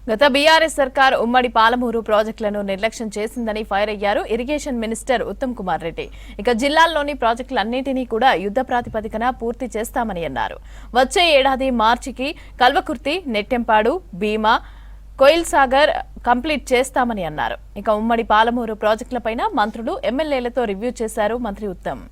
గత బీఆర్ఎస్ సర్కార్ ఉమ్మడి పాలమూరు ప్రాజెక్టులను నిర్లక్ష్యం చేసిందని ఫైర్ అయ్యారు ఇరిగేషన్ మినిస్టర్ ఉత్తమ్ కుమార్ రెడ్డి. ఇక జిల్లాల్లోని ప్రాజెక్టులన్నింటినీ కూడా యుద్ధ ప్రాతిపదికన పూర్తి చేస్తామని అన్నారు. వచ్చే ఏడాది మార్చికి కల్వకుర్తి, నెట్టెంపాడు, భీమా, కోయిల్ సాగర్ కంప్లీట్ చేస్తామని అన్నారు. ఇక ఉమ్మడి పాలమూరు ప్రాజెక్టులపైన మంత్రులు, ఎమ్మెల్యేలతో రివ్యూ చేశారు మంత్రి ఉత్తమ్.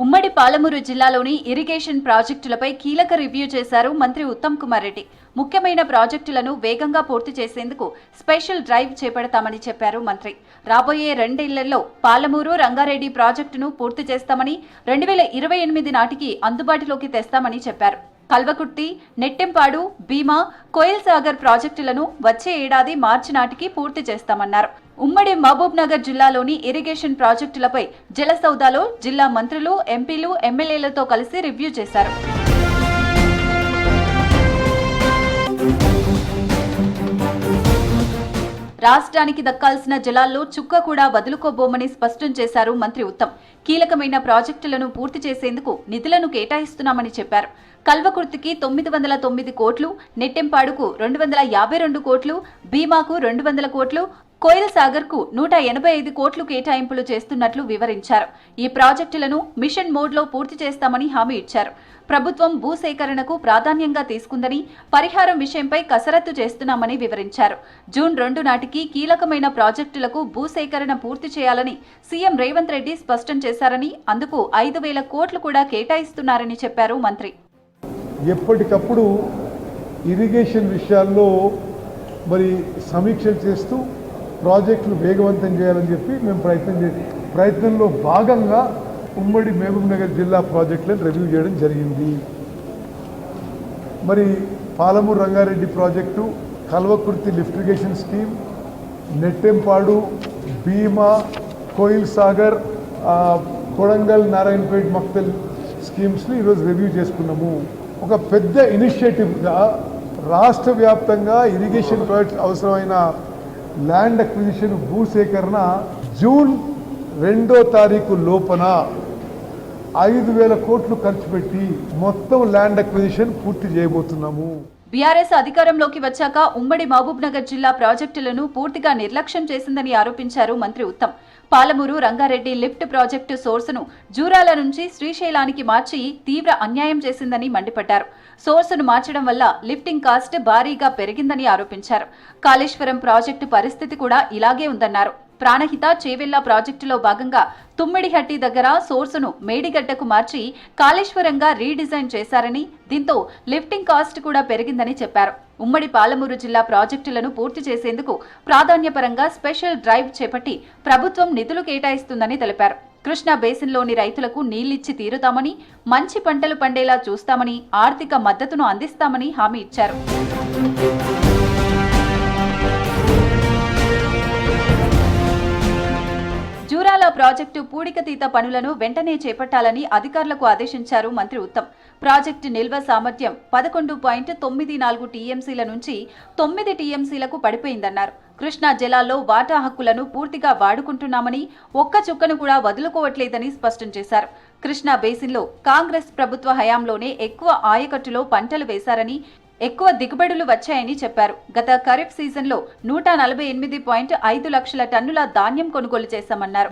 ఉమ్మడి పాలమూరు జిల్లాలోని ఇరిగేషన్ ప్రాజెక్టులపై కీలక రివ్యూ చేశారు మంత్రి ఉత్తమ్ కుమార్ రెడ్డి. ముఖ్యమైన ప్రాజెక్టులను వేగంగా పూర్తి చేసేందుకు స్పెషల్ డ్రైవ్ చేపడతామని చెప్పారు మంత్రి. రాబోయే 2 ఏళ్లలో పాలమూరు, రంగారెడ్డి ప్రాజెక్టును పూర్తి చేస్తామని, 2028 నాటికి అందుబాటులోకి తెస్తామని చెప్పారు. కల్వకుర్తి, నెట్టెంపాడు, భీమా, కోయిల్ సాగర్ ప్రాజెక్టులను వచ్చే ఏడాది మార్చి నాటికి పూర్తి చేస్తామన్నారు. ఉమ్మడి మహబూబ్ నగర్ జిల్లాలోని ఇరిగేషన్ ప్రాజెక్టులపై జలసౌదాలో జిల్లా మంత్రులు, ఎంపీలు, ఎమ్మెల్యేలతో కలిసి రివ్యూ చేశారు. రాష్ట్రానికి దక్కాల్సిన జలాల్లో చుక్క కూడా వదులుకోబోమని స్పష్టం చేశారు మంత్రి ఉత్తమ్. కీలకమైన ప్రాజెక్టులను పూర్తి చేసేందుకు నిధులను కేటాయిస్తున్నామని చెప్పారు. కల్వకుర్తికి 909 కోట్లు, నెట్టెంపాడుకు 252 కోట్లు, భీమాకు 200 కోట్లు, కోయిల్ సాగర్ కు 185 కోట్లు కేటాయింపులు చేస్తున్నట్లు వివరించారు. ఈ ప్రాజెక్టులను మిషన్ మోడ్లో పూర్తి చేస్తామని హామీ ఇచ్చారు. ప్రభుత్వం భూసేకరణకు ప్రాధాన్యంగా తీసుకుందని, పరిహారం విషయంపై కసరత్తు చేస్తున్నామని వివరించారు. జూన్ 2 నాటికి కీలకమైన ప్రాజెక్టులకు భూసేకరణ పూర్తి చేయాలని సీఎం రేవంత్ రెడ్డి స్పష్టం చేశారని, అందుకు 5,000 కోట్లు కూడా కేటాయిస్తున్నారని చెప్పారు మంత్రి. ఎప్పటికప్పుడు ఇరిగేషన్ విషయాల్లో సమీక్షలు చేస్తూ ప్రాజెక్టులు వేగవంతం చేయాలని చెప్పి మేము ప్రయత్నంలో భాగంగా ఉమ్మడి మహబూబ్ నగర్ జిల్లా ప్రాజెక్టులను రివ్యూ చేయడం జరిగింది. Palamuru Rangareddy project, Kalwakurthy lift irrigation scheme, Nettempadu, Bhima, Koil Sagar, Kodangal, Narayanpet, Makthal స్కీమ్స్ని ఈరోజు రివ్యూ చేసుకున్నాము. ఒక పెద్ద ఇనిషియేటివ్గా రాష్ట్ర వ్యాప్తంగా ఇరిగేషన్ ప్రాజెక్ట్స్ అవసరమైన ల్యాండ్ అక్విజిషన్, భూసేకరణ జూన్ 2వ తారీఖు లోపల 5,000 కోట్లు ఖర్చు పెట్టి మొత్తం ల్యాండ్ అక్విజిషన్ పూర్తి చేయబోతున్నాము. బీఆర్ఎస్ అధికారంలోకి వచ్చాక ఉమ్మడి మహబూబ్ నగర్ జిల్లా ప్రాజెక్టులను పూర్తిగా నిర్లక్ష్యం చేసిందని ఆరోపించారు మంత్రి ఉత్తమ్. పాలమూరు, రంగారెడ్డి లిఫ్ట్ ప్రాజెక్టు సోర్సును జూరాల నుంచి శ్రీశైలానికి మార్చి తీవ్ర అన్యాయం చేసిందని మండిపడ్డారు. సోర్సును మార్చడం వల్ల లిఫ్టింగ్ కాస్ట్ భారీగా పెరిగిందని ఆరోపించారు. కాళేశ్వరం ప్రాజెక్టు పరిస్థితి కూడా ఇలాగే ఉందన్నారు. ప్రాణహిత, చేవెళ్ల ప్రాజెక్టులో భాగంగా తుమ్మిడిహట్టి దగ్గర సోర్సును మేడిగడ్డకు మార్చి కాళేశ్వరంగా రీడిజైన్ చేశారని, దీంతో లిఫ్టింగ్ కాస్ట్ కూడా పెరిగిందని చెప్పారు. ఉమ్మడి పాలమూరు జిల్లా ప్రాజెక్టులను పూర్తి చేసేందుకు ప్రాధాన్యపరంగా స్పెషల్ డ్రైవ్ చేపట్టి ప్రభుత్వం నిధులు కేటాయిస్తుందని తెలిపారు. కృష్ణా బేసిన్లోని రైతులకు నీళ్లిచ్చి తీరుతామని, మంచి పంటలు పండేలా చూస్తామని, ఆర్థిక మద్దతును అందిస్తామని హామీ ఇచ్చారు. జూరాల ప్రాజెక్టు పూడికతీత పనులను వెంటనే చేపట్టాలని అధికారులకు ఆదేశించారు మంత్రి ఉత్తమ్. ప్రాజెక్టు నిల్వ సామర్థ్యం 11.94 టీఎంసీల నుంచి 9 టీఎంసీలకు పడిపోయిందన్నారు. కృష్ణా జలాల్లో వాటా హక్కులను పూర్తిగా వాడుకుంటున్నామని, ఒక్క చుక్కను కూడా వదులుకోవట్లేదని స్పష్టం చేశారు. కృష్ణా బేసిన్లో కాంగ్రెస్ ప్రభుత్వ హయాంలోనే ఎక్కువ ఆయకట్టులో పంటలు వేశారని, ఎక్కువ దిగుబడులు వచ్చాయని చెప్పారు. గత ఖరీఫ్ సీజన్లో 148.5 లక్షల టన్నుల ధాన్యం కొనుగోలు చేశామన్నారు.